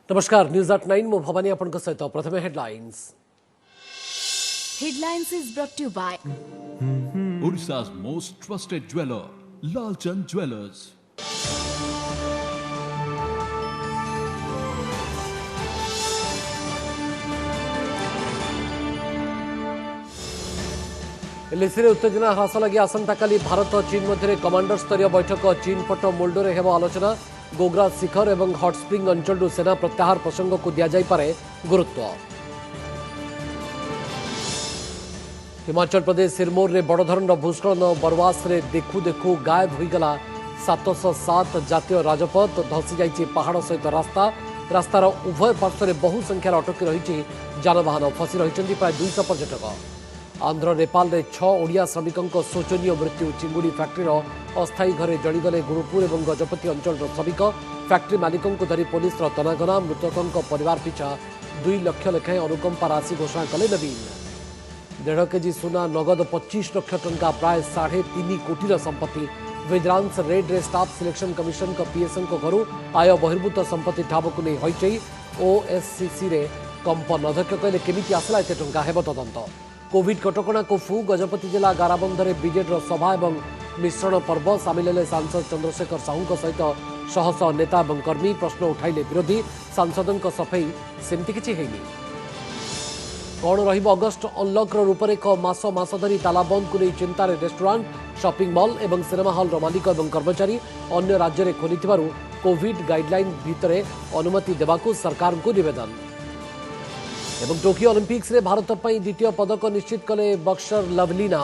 नमस्कार news at 9 मु भवानी आपन सहित प्रथम headlines is brought to you by Odisha's most trusted jeweler, Lalchand Jewelers. LAC उत्तेजना ह्रास लगी आसंताकाली भारत और चीन मध्य कमांडर स्तरीय बैठक चीन पट मोल्डोरे हेब आलोचना गोग्रा शिखर और हट स्प्रिंग अंचल सेना प्रत्याहार प्रसंग को दि जापे गुरुत्व। हिमाचल प्रदेश सिरमौर में बड़धरण भूस्खलन बरवास रे देखु देखु गायब होगला 707 जातीय राजपथ धसी जाइए पहाड़ सहित रास्तार उभय पार्श्व बहु संख्यार अटकी रही जानवाहन फसी रही प्राय 200 पर्यटक। आंध्र नेपाल में 6 ओडिया श्रमिकों शोचनीय मृत्यु चिंगुड़ी फैक्ट्रीर अस्थायी घरे जलीगले गुणुपुर और गजपति अंचल श्रमिक फैक्ट्री मालिकों को धरी पुलिस तनाघना मृतकों परिवार पिछा 2 लाख लेखाएं अनुकंपा राशि घोषणा कले नवीन। 1.5 केजी सुना नगद 25 लाख टंका प्राय 3.5 कोटी संपत्ति विजिलेंस रेड रे स्टाफ सिलेक्शन कमिशन को पीएसएन को घरू आय बहिर्भूत संपत्ति ठाब को नहीं हईचई ओएससीसी रे कंपन अध्यक्ष कहले केमिति आसला एते टंका हेब तदंत। कोविड कटकणा को फू गजपति जिला गाराबंधरे बीजेडी सभा और मिश्रण पर्व सामिल हेले सांसद चंद्रशेखर साहू सहित शह शह नेता और कर्मी प्रश्न उठाइले विरोधी सांसदों सफाई सेमती किछि हेनी। कौन रहिब अगस्ट अनलक्र रूपरेख मास धरी ताला बंद को नहीं चिंतार रेस्टोरेंट शॉपिंग मॉल और सिनेमा हॉल मालिक और कर्मचारी अन्य राज्य में खोली कोविड गाइडलाइन भितर अनुमति देवाकू सरकार को निवेदन। एवं टोकियो ओलंपिक्स रे भारत पर द्वितीय पदक निश्चित कले बक्सर लवलीना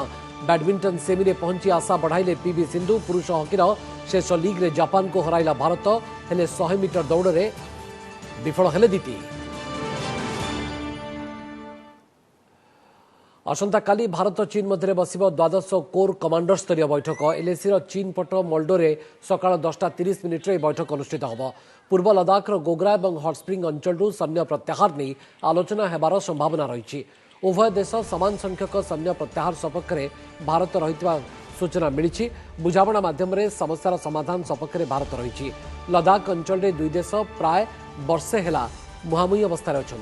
बैडमिंटन सेमी रे पहुंची आशा बढ़ाइले पीवी सिंधु पुरुष हॉकीर शेष लीग रे जापान को हराइला भारत हेले 100 मीटर दौड़ रे विफल हेले दीति। आसंता काली भारत चीन मध्य बसिब द्वादश कोर कमांडर स्तरीय बैठक एलएसी चीन पट मोल्डोरे सकाळ 10:30 रे बैठक अनुष्ठित होब। पूर्व लद्दाख गोग्रा और हट स्प्रिंग अंचल सैन्य प्रत्याहार नहीं आलोचना हेबार संभावना रही। उभय देश समान संख्यक सैन्य प्रत्याहार सपक्ष में भारत रही सूचना मिली। बुझाणा माध्यम समस्यार समाधान सपक्ष में भारत रही। लद्दाख अंचल में 2 देश प्राय वर्षे हेला मुहांमुही अवस्था अच्छा।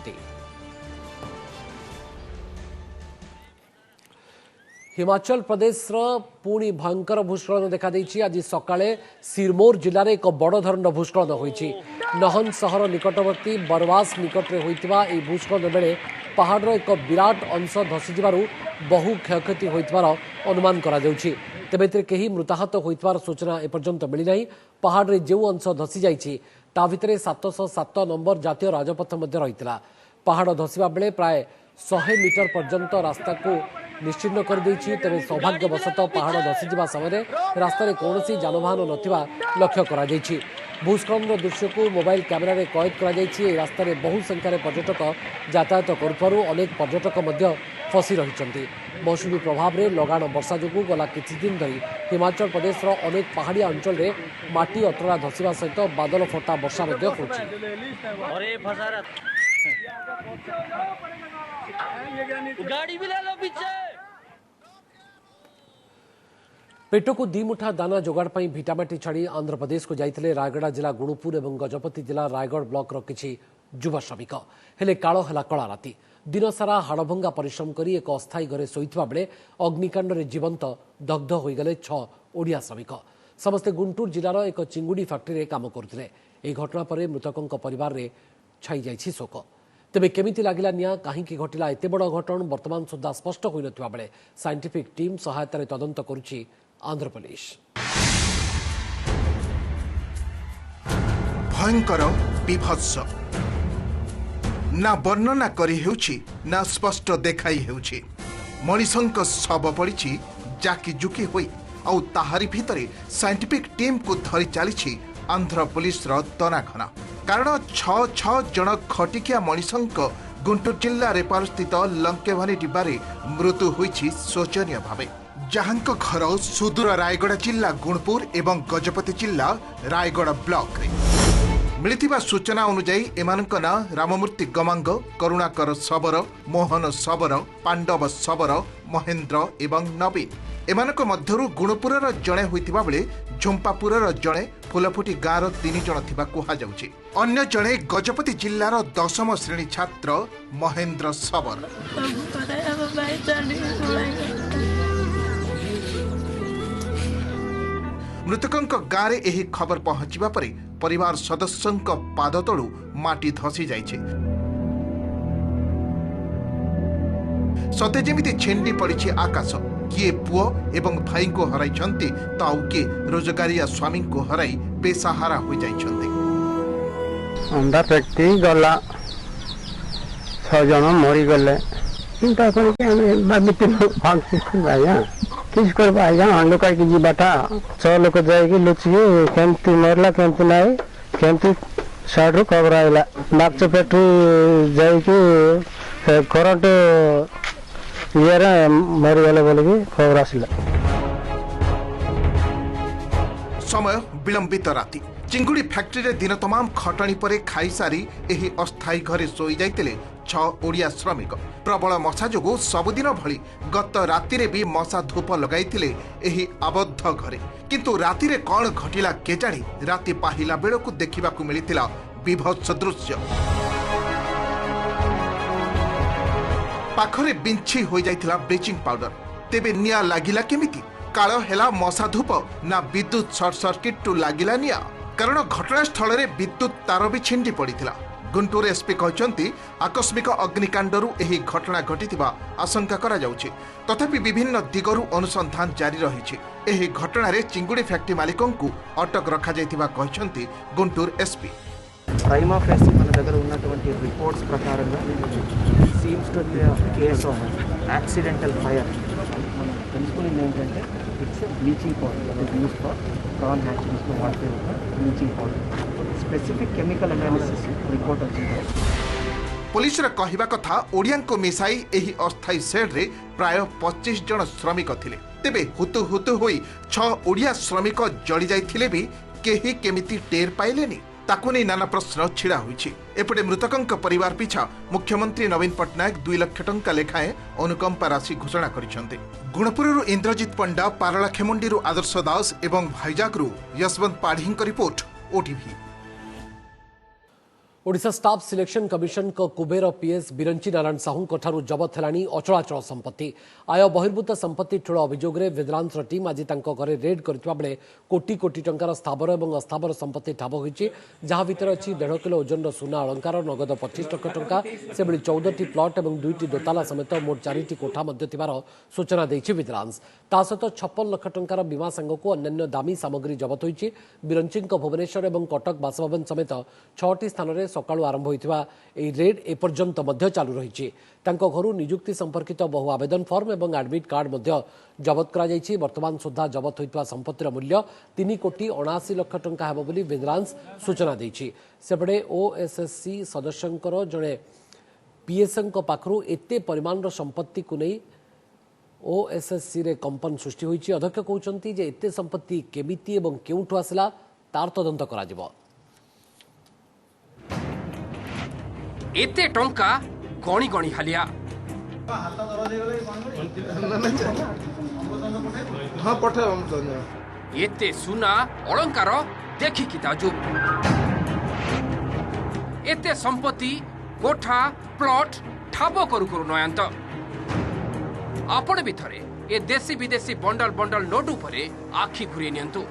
हिमाचल प्रदेश पुणी भयंकर भूस्खलन देखा आज सकाळे सिरमौर जिले में एक बड़ धरण भूस्खलन होईछि। नहन सहर निकटवर्ती बरवास निकट में होइतिबा ए भूस्खलन बेले पहाड़ एक विराट अंश धसी जिबारु बहु क्षयक्षति होइतिबार अनुमान करा जाउछि। तेबे एते केही मृताहत होइतिबार सूचना एपर्यंत मिली नाही। पहाड़ रे जेउ अंश धसी जाइछि ता भितरे 707 नंबर जातीय राजपथ मध्य रहितला। पहाड़ धसिबा बेले प्राय 100 मीटर पर्यंत रास्ता को निश्चिन्न कर देछि। तेरे सौभाग्यवशतः पहाड़ धसीजा समय रास्तार कौन जानवाहन नथिबा लक्ष्य करा जाइछि। भूस्खलन दृश्य को मोबाइल कैमेरा रे कैद करा जाइछि। रास्तार बहु संख्यार पर्यटक यातायात करुथारु अनेक पर्यटक मध्य फसी रहिछन्ति। मौसुमी प्रभाव में लगाण वर्षा जोगु गला किछि दिन धरी हिमाचल प्रदेश अनेक पहाड़िया अंचल में माटी अतरा धसीबा सहित बादल फटा वर्षा मध्य होछि। गाड़ी भी ले लो पीछे। पेट को 2 मुठा दाना जोगाड़ पर भिटामाटी छाड़ी आंध्र प्रदेश को जाइए रायगड़ा जिला गुणुपुर और गजपति जिला रायगढ़ ब्लॉक किछि युवा श्रमिक हेले काल है कला राति दिन सारा हाड़भंगा परिश्रम कर एक अस्थायी घरे शोइथिबा बेले अग्निकांड में जीवंत दग्ध होगले 6 ओडिया श्रमिक समस्ते गुंटूर जिलार एक चिंगुड़ी फैक्ट्री काम करते। यह घटना पर मृतकों परिवार में छाई जाइछि शोक। तेबे केमिति लागिला निया कहीं घटिला एते बड़ घटना वर्तमान सुधा स्पष्ट होई नथिबा बेले साइंटिफिक टीम सहायतारे तदंत करुछि आंध्र प्रदेश। भयंकर विभत्स ना वर्णना करी हेउछि ना स्पष्ट देखाई हेउछि। मनिषंक शव पड़िछि जाकी जुकी होई आउ ताहारी भितरे साइंटिफिक टीम को धरी चलीछि आंध्र पुलिस तनाघना। कारण 6 जन खटिकिया मनिषंक गुंटूर जिला रेपाल स्थित लंकेभानी डिब्बारे मृत्यु होईछि शोचनीय भावे। जहांक घर सुदूर रायगड़ा जिला गुणपुर एवं गजपति जिला रायगढ़ ब्लॉक रे मिलिथिबा सूचना अनुजाई एमानक ना राममूर्ति गमांग, करुणाकर सबर, मोहन सबर, पांडव सबर, महेंद्र एवं नवीन। एमानक मध्यरु गुणपुरर जणे होइतिबा बेले झुंपापुरर जणे फुलफुटी गाँवर 3 जण थिबा कुहा जाउछि। अन्य जणे गजपति जिल्लार 10म श्रेणी छात्र महेन्द्र सबर। मृतकंक गाँव एही खबर पहुंचवा परे परिवार सदस्यंक पाद तळु माटी धसी जाइछे। सते जेमिति छेंडी पड़िछि आकाश। किए पुओ एवं भाई को हराइछन्ति तो आउ किए रोजगारिया स्वामी को हराई बेसहारा हो जाइछन्ति। अंडा फैक्ट्री गला 6 जन मरी गले चिंता करके हम बाबिते भाग भाया किस कर भाया अंडो का की बाटा 6 लोग जाएगी लुचिए केमती मरला केमती नाही केमती साडू खबर आइला नाच फैक्ट्री जाएगी करंट यार मरी गले बोले की खबर आसिला। समय विलंबित राति चिंगुड़ी फैक्ट्री रे दिन तमाम खटणी परे खाई सारी एही अस्थायी घरे सोई जाइतिले 6 ओडिया श्रमिक। प्रबल मशा जोगु सबुदिन भली गत राति रे भी मशा धूप लगाइतिले एही आबद्ध घरे। किंतु राति रे कौन घटिला केजाणी राति पाहिला बेलकु देखिबाकु मिलितिला विभत्स दृश्य। पाखरे बिंछी हो जाइतिला ब्लीचिंग पाउडर। तेबे निया लागिला केमिति? काळ हेला मशा धूप ना विद्युत सर्ट सर्किट टू लागिला निया? कारण घटनास्थल रे विद्युत तार भी छिंडी पड़िथिला। गुंटूर एसपी कहचंती आकस्मिक अग्निकांडरू एही घटना घटिथिबा आशंका करा जाउछि। तथापि विभिन्न दिगरू अनुसंधान जारी रहिछि। एही घटना रे चिंगुड़ी फैक्ट्री मालिकंकु अटक रखा जाइथिबा कहचंती गुंटूर एसपी। ప్రైమా ఫేసి మన దగ్గర ఉన్నటువంటి రిపోర్ట్స్ ప్రకారంగా seems to be case of accidental fire. తెలుసుకునేది ఏంటంటే it's bleaching powder that is used for prawn hatcheries to what bleaching powder. Specific chemical analysis report వచ్చింది। पुलिस कहवा कथा ओडिया को मिसाई एही अस्थायी सेड रे प्राय 25 जन श्रमिक थिले। तेबे हुतु हुतु होई 6 ओडिया श्रमिक जड़ी जाइथिले भी केही केमिति टेर पाइलेनी ताकु नै नाना प्रश्न छिड़ा होइछि। एपटे मृतकंक परिवार पिछा मुख्यमंत्री नवीन पट्टनायक 2 लाख टंका लेखाएं अनुकंपा राशि घोषणा करिसंते। गुणपुरु इंद्रजीत पंडा, पारलाखेमुंडी आदर्श दास एवं भाईजागरु यशवंत पाढ़ींक report OTV. Odisha staff selection commission को कुबेर पीएस बिरंची नारायण साहू ठारू जबत हेलानी अचलाचल संपत्ति। आय बहिर्भूत संपत्ति ठूल अभियोग में विजिलेंस टीम आज घरे रेड करथिबा बेले कोटी कोटी टंकार स्थावर और अस्थावर संपत्ति ठाब होइछि। जहां भीतर अछि 1.5 किलो ओजन सुना अलंकार, नगद 25 लाख टंका, से 14टी प्लट और 2टी दोताला समेत मोट 4टी कोठा मध्य थिबार सूचना दैछि विजिलेंस। ता सहित 56 लाख टंकार बीमा सांगको अन्य दामी सामग्री जबत होइछि। बिरंची भुवनेश्वर और कटक बासभवन समेत 6टी स्थान में सकाळु आरंभ होइथिबा एई रेड एपर्यंत मध्य चालू रहिछि। तांको घरु नियुक्ति संपर्कित बहु आवेदन फॉर्म और एडमिट कार्ड मध्य जबत करा जाइछि। वर्तमान सुधा जबत होइथिबा संपत्तिर मूल्य 3 कोटी 79 लाख टंका हेबो बोली विजिलेंस सूचना दैछि। सेपटे ओएसएससी सदस्यंकर जणे पीएसएन पाखरु एते परिमाणर संपत्ति को नै ओएसएससी रे कंपन सृष्टि होइछि। अध्यक्ष कहउचंती जे एते संपत्ति केमिति एवं केउठु आसला तार तदंत करा जिवो। एते टंका गणी गणी हालिया एते सुना अलंकार देखिकी ताजुब। एते संपत्ति कोठा प्लॉट ठाब करू करू नयंत। आपण भी थरे ए देशी विदेशी बंडल बंडल नोट उपरे आखि घुरी नियंतु।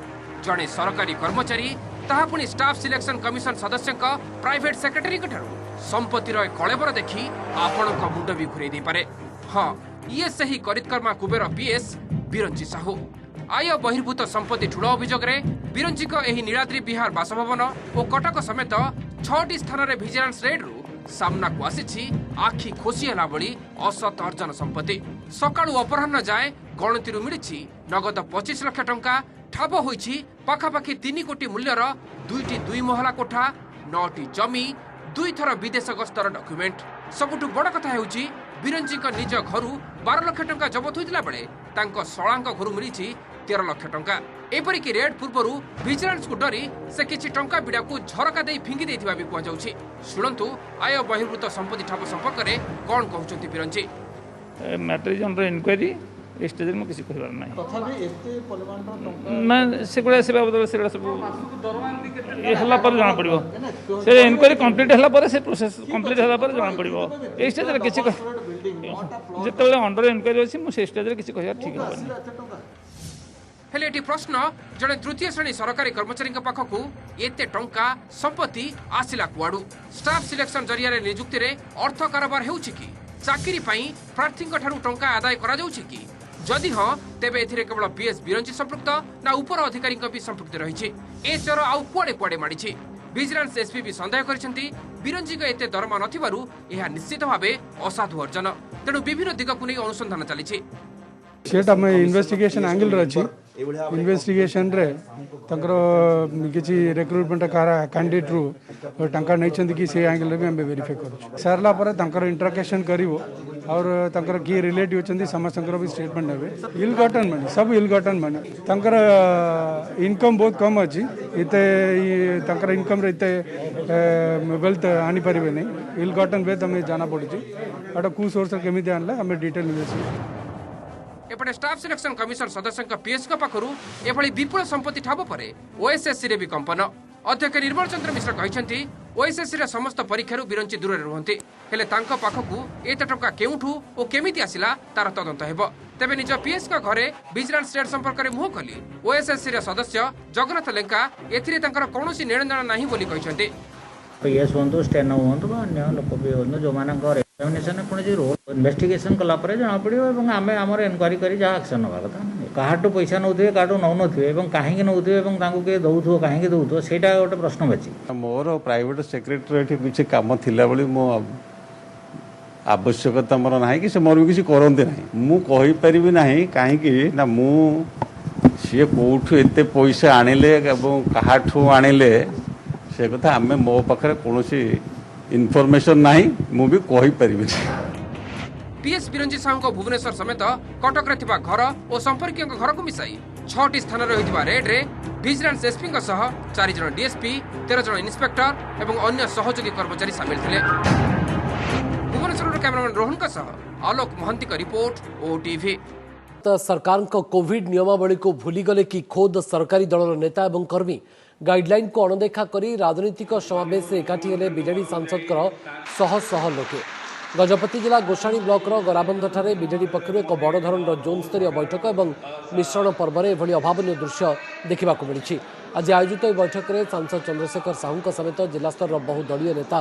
जड़े सरकारी कर्मचारी ताहा पुनी स्टाफ सिलेक्शन कमिशन सदस्य प्राइवेट सेक्रेटरी ठारू संपत्तिर कलेबर देखि आपण मुंड भी घुरे दे पारे। हाँ, ये सही करितकर्मा कुबेर पीएस बिरंची साहू। आय बहिर्भूत संपत्ति ठूल अभियोग में बिरंची एही नीलाद्री विहार बासभवन और कटक समेत 6टी स्थान में विजिलेंस रेड रु सामना को आसी आखि खोसी है बड़ी असत अर्जन संपत्ति। सकाळु अपराह्न जाए गणति मिली नगद 25 लाख टंका ठाब होइछि। पाखापाखि 3 कोटी मूल्यर 2टी 2 महला कोठा, 9टी जमी, 2 थर विदेश गस्तर डॉक्यूमेंट। सबुठु बड़ कथा हेउछि बिरंची निज घरु 12 लाख टंका जबत होइतिला बेले तांको सळांक घरु मिलिछि 13 लाख टंका। एपरिक रेड पूर्वरु विजिलेंस को डरी से किछि टंका बिडा को झरका देई फिंगी देथिबा भी कुआ जाउछि। सुनंतु आय बहिर्भूत संपत्ति ठाब संपर्क रे कोन कहउछंती Biranchi. Matter is under inquiry ए स्टेज में किसी कहबार ना मैं से बाबद से सब है जना पड़ो से इनक्वारी कंप्लीट है से प्रोसेस कंप्लीट है जना पड़ो ए स्टेज किसी जिते अंडर इनक्वारी अच्छी मुझे स्टेज किसी कह ठीक है हेले एटी प्रश्न जड़े तृतीय श्रेणी सरकारी कर्मचारी पाखक एते टंका संपत्ति आसिला कुआडू स्टाफ सिलेक्शन जरिया नियुक्ति रे अर्थ कारोबार हेउछि कि चाकरी पाई प्रार्थी टंका आदाय करा जाउछि कि जदि हाँ तेबे एथिरे केवल पीएस बिरंची संपृक्त ना उपर अधिकारी भी संपृक्त रही ए चोर आउ कुआडे कुआडे माड़ी विजिलेंस एसपी भी सन्देह करिसेंती बिरंची एते दरमा नथिबारु एहा निश्चित भावे असाधु अर्जन तेणु विभिन्न दिग को नहीं अनुसंधान चली सेटा मैं इन्वेस्टिगेशन एंगल रही इन्वेस्टिगेशन रे तंकर किसी रिक्रुटमेंट कैंडिडेट रु टंका नहीं कि से एंगल भी हमें वेरीफाई कर सारा पर तंकर इंटरकेशन करिवो और तंकर किए रिलेटिव होचंदी समस्त भी स्टेटमेंट नेबे इल गॉटन मनी सब इल गॉटन मनी तंकर इनकम बहुत कम अच्छी इते तंकर इनकम रे इते वेल्थ आनी परिबे नहीं इल गॉटन बे तमे जाना पड़ुची अटा कु सोर्स केमिति आनला हमें डिटेल इन्वेस्टिगेशन एपटे स्टाफ सिलेक्शन कमिशन सदस्य पीएस पाखु एभली विपुल संपत्ति ठाब पर ओएसएससी रे भी कंपन अध्यक्ष निर्मल चंद्र मिश्र कहते ओएसएससी रे समस्त परीक्षार बिरंची दूर रुहंती हेले तांको पाखकु एते टंका केउठु ओ केमिति आसिला तार तदंत हेबो तेबे निज पीएस का घरे विजिलेंस स्टेट संपर्क रे मुह खोली ओएसएससी रे सदस्य जगन्नाथ लेंका एथिरे तांकर कोनोसी नेणदेण नाही बोली कहते पीएस होंतु स्टेनो होंतु अन्य लोक भी होंतु जो मानकर एग्जामिनेशन कोनोसी रोल इन्वेस्टिगेशन कला पर जना पड़ियो एवं आमे हमर इनक्वारी करी जा एक्शन होबा कथा काहाटो पैसा नउथिबे काहाटो नउ नथिबे एवं काहेकि नउथिबे एवं तांको के दउथो काहेकि दउथो सेटा गोटे प्रश्न बची मोर प्राइवेट सेक्रेटरी किसी काम थिला बली मो आवश्यकता मोर नाही कि से मोर किसी करंते नाही मु कहि परिबि नाही काहेकि ना मु से कोठु एते पैसा आनिले एवं काहाठु आनिले से कथा आमे मो पाखरे कोनोसी इनफॉरमेशन नाही मु भी कहि परिबि पीएस बिरंजी साहू भुवनेश्वर समेत कटक रे थिबा घर और संपर्कीय घर को मिसाई 6टी स्थान रहिथिबा रेड रे विजिलेंस एसपी सह 4 जन डीएसपी 13 जन इंस्पेक्टर एवं अन्य सहयोगी कर्मचारी शामिल थिले भुवनेश्वर कैमरामैन रोहन का सह आलोक महंती का रिपोर्ट ओटीवी सरकार को कोविड नियमावली को भूली गले कि खोद सरकारी दलर नेता एवं कर्मी गाइडलाइन को अणदेखा करी राजनीतिक समावेश एकाठी हेले बीजेडी सांसद शह शह लोके गजपति जिला गोसाणी ब्लॉकर गराबंधଠାରେ बीजेडी पक्षर एक बड़ धरणर जोन स्तरीय बैठक और मिश्रण पर्व में एभली अभावन दृश्य देखा मिली आज आयोजित बैठक में सांसद चंद्रशेखर साहू समेत जिला स्तर बहु दलीय नेता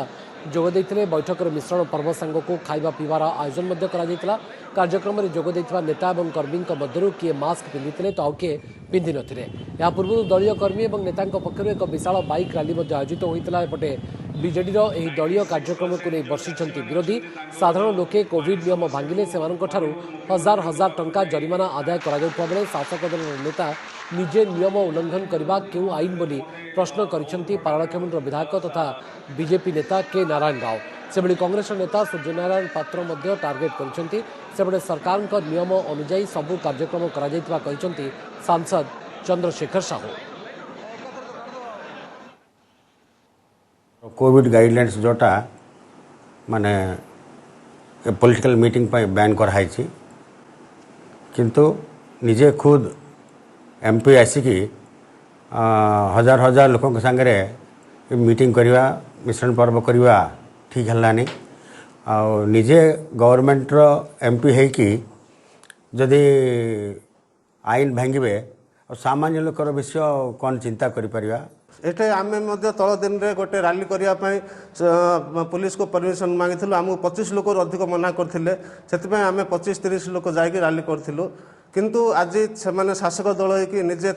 जोगदे बैठक में मिश्रण पर्व सांग को खाଇବା पीवार आयोजन कार्यक्रम में जोगदे नेता और कर्मी मध्य किए मास्क पिंधि तो आउ किए पिंधि नथिले या पूर्व दलीय कर्मी और नेता पक्षर एक विशाल बाइक रैली आयोजित होता एपटे बीजेडी दलीय कार्यक्रम को नहीं बर्षिंट विरोधी साधारण लोके कोविड नियम भांगिले से हजार हजार टंका जरिमाना आदाय कर शासक दल नेता निजे नियम उल्लंघन करने क्यों आईन बोली प्रश्न करिसेंती पारालाखेमुंडर विधायक तथा बीजेपी नेता के नारायण राव से कांग्रेस नेता सूर्यनारायण पात्र मध्य टार्गेट करिसेंती से सरकार नियम अनुजाई सबू कार्यक्रम करिसेंती सांसद चंद्रशेखर साहू कोविड गाइडलाइंस जोटा माने पॉलिटिकल मीटिंग पर बैन कराई किंतु निजे खुद एमपी आसिकी हजार हजार लोक सांगे मीटिंग करवा मिश्रण पर्व करवा ठीक है निजे गवर्नमेंट एमपी है कि जदि आईन भांगे और सामान्य लोकर विषय कौन चिंता करिपरिया एटे आम तल दिन में गोटे रैली करने पुलिस को परमिशन मांगी आमको 25 लोक अधिक मना करते से आम 25-30 लोक जाकि रैली करूँ किंतु आज से शासक दल हो निजे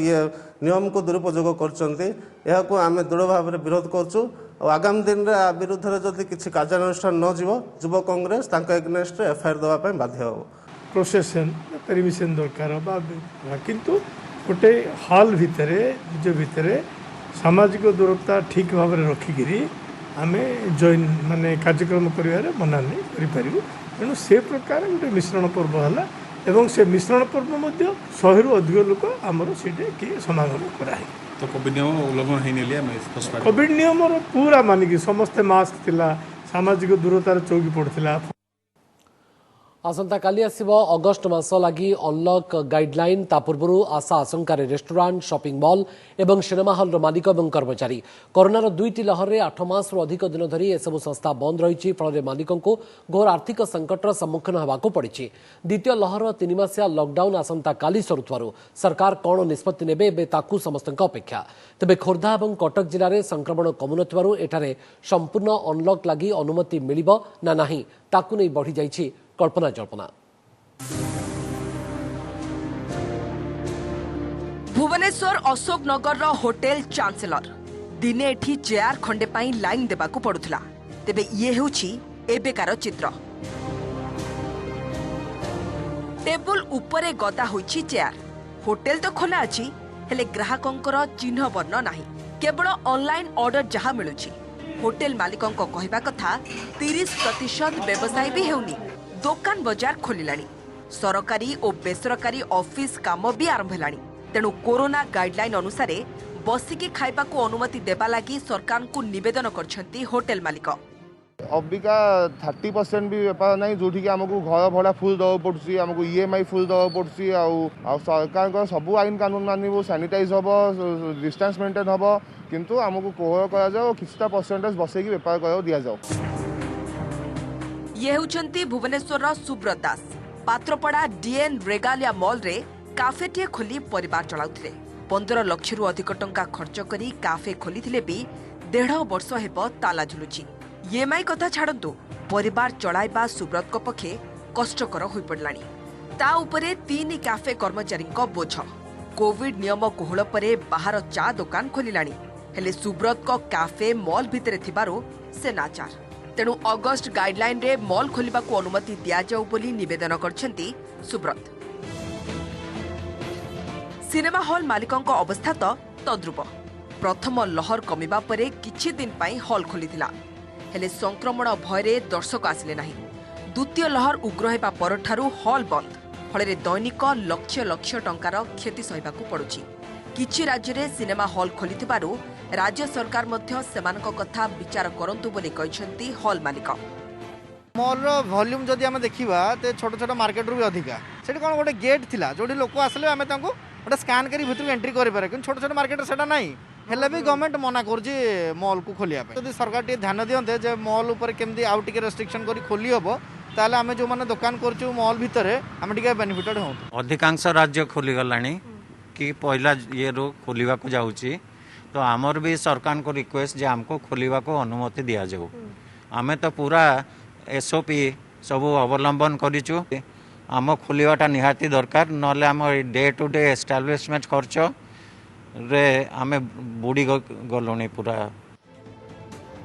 ये नियम को दुरुपयोग कर आम दृढ़ भाव में विरोध करूँ आगामी दिन में विरुद्ध में जदि किसी कार्यानुष्ठान न जीव युव कांग्रेस एग्नेस्ट एफआईआर देवाई बाध्य हो प्रोसेसन परमिशन दरकार किंतु गोटे हॉल भितर निज भितर सामाजिक दूरता ठीक भाव में रखिकी आम जॉइन माने कार्यक्रम कर मना नहीं करूँ तेणु से प्रकार गोटे मिश्रण पर्व है एवं से मिश्रण पर्व 100 रु अधिक लोक आमर सीटे किए समागम कराए तो कोविड नियम उल्लंघन कोविड नियम पूरा मानिकी समस्ते मास्क थिला सामाजिक दूरतार चौकी पड़ता आसंता काली आसिबो अगस्ट मास लगी अनलॉक गाइडलाइन ता पूर्व आशा आशंकार रेस्टोरेंट शॉपिंग मॉल एवं सिनेमा हॉल मालिक और कर्मचारी कोरोनार दुईटी लहर में 8 मास अधिक दिन धरी एसबू संस्था बंद रही फल मालिकों को घोर आर्थिक संकटर सम्मुखीन होगा पड़ी। द्वितीय लहर 3 मासिया लॉकडाउन आसंता काली सरुथवारु सरकार कौन निष्पत्ति नेबे बेताकू समस्त अपेक्षा। तेबे खोर्धा और कटक जिले में संक्रमण कमुनथिबारु एठारे संपूर्ण अनलॉक लगी अनुमति मिलिबो ना नाही ताकू नै बढ़ी जाइछि कल्पना जल्पना। भुवनेश्वर अशोक नगर होटेल चांसेलर दिने एठी चेयर खंडे पाई लाइन देबाकू पड़ुथला। तेबे ये हेउछि एबेकार चित्र। टेबुल उपरे गदा होइछि चेयर। होटेल तो खोला अछि हेले ग्राहकंकर चिन्ह वर्ण नाही, केवल ऑनलाइन ऑर्डर जहा मिलुछि। होटेल मालिकंक कहबा कथा 30% व्यवसाय भी हेउनी। दुकान बाजार खोलिलाणी, सरकारी और बेसरकारी ऑफिस काम भी आरंभ हेलाणी। तेणु कोरोना गाइडलाइन अनुसार बसिकी खाइबा को अनुमति देबा लागि सरकार को निवेदन करछंती होटेल मालिक। अबिका 30% भी बेपार नहीं जो आमको घर भड़ा फुल दवा पड़ुसी, आमको EMI फुल दवा पड़ुसी। आ सरकार का सब आईन कानून मानव, सैनिटाइज हम, डिस्टेंस मेंटेन हम, किंतु आमको कोहर करा किछटा परसेंटेज बसैकी बेपार कर दिया जाओ। ये होचंती भुवनेश्वर सुब्रत दास। पात्रपड़ा डीएन रेगालिया मॉल रे काफेटे खोली परिवार चलाउथिले। 15 लाख रु अधिक टंका खर्च करी काफे खोलिथिले भी 1.5 वर्ष हेब ताला झुलुची। EMI कथा छाड़ंतु, परिवार चलाइबा सुब्रत को पक्षे कष्टकर होई पड़लानी। ता उपरे 3 काफे कर्मचारी को बोझ। कोविड नियम कोहल परे बाहर चा दुकान खोलिलानी, हेले सुब्रत को काफे मॉल भितरे थिबारो से नाचार। तेणु अगस्ट गाइडलाइन रे मॉल खोलिबा को अनुमति दिया जाऊ बोली निवेदन करछंती सुब्रत। सिनेमा हॉल मालिकंक अवस्था तो तद्रुप। प्रथम लहर कमिबा परे किछि दिन पाई हॉल खोलिथिला, हेले संक्रमण भयरे दर्शक आसिले नाही। द्वितीय लहर उग्र हेबा परठारु हॉल बंद, फଳରେ दैनिक लक्ष लक्ष टंकार क्षति सहिबाकू पड़ुछि। किछि राज्य रे सिनेमा हॉल खोलिथिबारु राज्य सरकार मध्य सेमानक कथा विचार करंतु बोली कहिसंती हॉल मालिक। मॉल रो वॉल्यूम जदि हम देखिबा ते छोट छोट मार्केट रु भी अधिका। सेठी कोन गोटे गेट थिला जोडी लोक आसले हमें तांको गोटे स्कैन करी भितर एंट्री करि पारे, किन छोट छोट मार्केट सेटा नाही। हेले भी गवर्नमेंट मना करजी मॉल को खोलिया पे। यदि सरकार टे ध्यान दियंते जे मॉल ऊपर केमदी आउट टिके रेस्ट्रिक्शन करी खोली हबो, ताले हमें जो माने दुकान करछु मॉल भितरे हम टिके बेनिफिटेड हो। अधिकांश राज्य खोली गलानी कि पहला ये रो खोलिबा को जाउची, तो आमर भी सरकार को रिक्वेस्ट जे हमको खोलिबा को अनुमति दिया जाऊ। आमे तो पूरा SOP सब अवलंबन करिछु। आम खोलिबाटा निहाती दरकार, नले आम डे टू डे एस्टाब्लिशमेंट खर्च रे आमे बुड़ी गलोनी पूरा।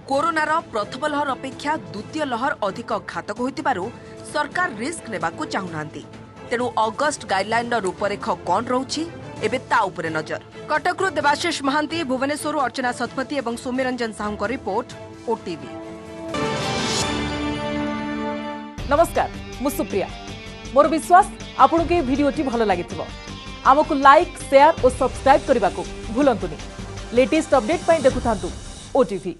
कोरोनार प्रथम लहर अपेक्षा द्वितीय लहर अधिक घातक होइतिबारु सरकार रिस्क नेबाकू चाहुनांती। तेणु अगस्ट गाइडलाइन रूपरेख कौन रोची एबे ता उपरे नजर। कटकरू देवाशीष महांती, भुवनेश्वर अर्चना सतपथी और सौम्यरंजन साहू को रिपोर्ट, OTV। नमस्कार, मु सुप्रिया। मोर विश्वास आपन के वीडियोटी भल लागिथिबो। आमको लाइक, शेयर और सब्सक्राइब करने को भूलंतुनी। लेटेस्ट अपडेट पाई देखुथांतु OTV।